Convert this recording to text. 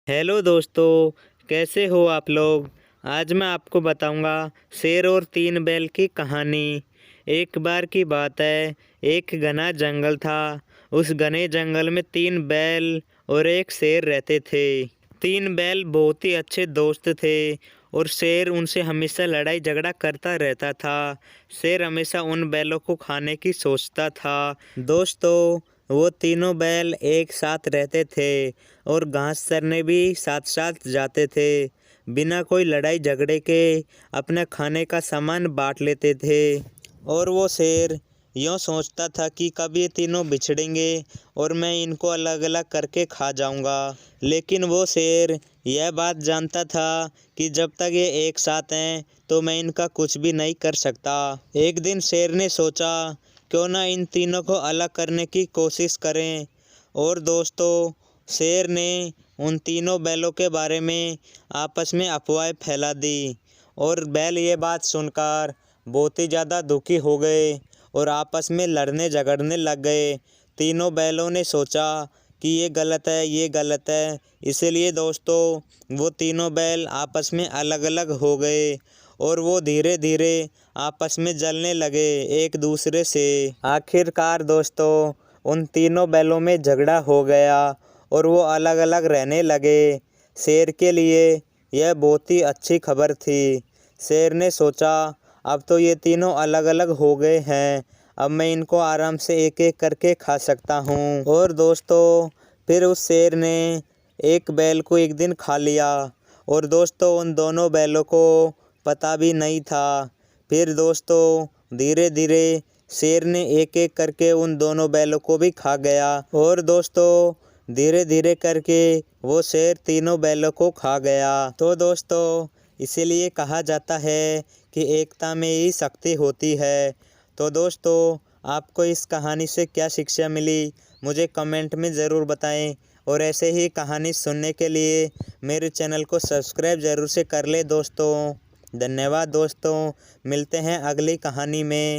Hello दोस्तों, कैसे हो आप लोग। आज मैं आपको बताऊंगा शेर और तीन बैल की कहानी। एक बार की बात है, एक घना जंगल था। उस घने जंगल में तीन बैल और एक शेर रहते थे। तीन बैल बहुत ही अच्छे दोस्त थे और शेर उनसे हमेशा लड़ाई झगड़ा करता रहता था। शेर हमेशा उन बैलों को खाने की सोचता था। दोस्तों, वो तीनों बैल एक साथ रहते थे और घास चरने भी साथ साथ जाते थे। बिना कोई लड़ाई झगड़े के अपने खाने का सामान बांट लेते थे। और वो शेर यूँ सोचता था कि कब ये तीनों बिछड़ेंगे और मैं इनको अलग अलग करके खा जाऊंगा। लेकिन वो शेर यह बात जानता था कि जब तक ये एक साथ हैं तो मैं इनका कुछ भी नहीं कर सकता। एक दिन शेर ने सोचा, क्यों ना इन तीनों को अलग करने की कोशिश करें। और दोस्तों, शेर ने उन तीनों बैलों के बारे में आपस में अफवाहें फैला दी और बैल ये बात सुनकर बहुत ही ज़्यादा दुखी हो गए और आपस में लड़ने झगड़ने लग गए। तीनों बैलों ने सोचा कि ये गलत है, ये गलत है। इसीलिए दोस्तों, वो तीनों बैल आपस में अलग अलग हो गए और वो धीरे धीरे आपस में जलने लगे एक दूसरे से। आखिरकार दोस्तों, उन तीनों बैलों में झगड़ा हो गया और वो अलग अलग रहने लगे। शेर के लिए यह बहुत ही अच्छी खबर थी। शेर ने सोचा, अब तो ये तीनों अलग अलग हो गए हैं, अब मैं इनको आराम से एक एक करके खा सकता हूँ। और दोस्तों, फिर उस शेर ने एक बैल को एक दिन खा लिया और दोस्तों उन दोनों बैलों को पता भी नहीं था। फिर दोस्तों, धीरे धीरे शेर ने एक एक करके उन दोनों बैलों को भी खा गया और दोस्तों धीरे धीरे करके वो शेर तीनों बैलों को खा गया। तो दोस्तों, इसीलिए कहा जाता है कि एकता में ही शक्ति होती है। तो दोस्तों, आपको इस कहानी से क्या शिक्षा मिली, मुझे कमेंट में ज़रूर बताएं। और ऐसे ही कहानी सुनने के लिए मेरे चैनल को सब्सक्राइब ज़रूर से कर ले दोस्तों। धन्यवाद दोस्तों, मिलते हैं अगली कहानी में।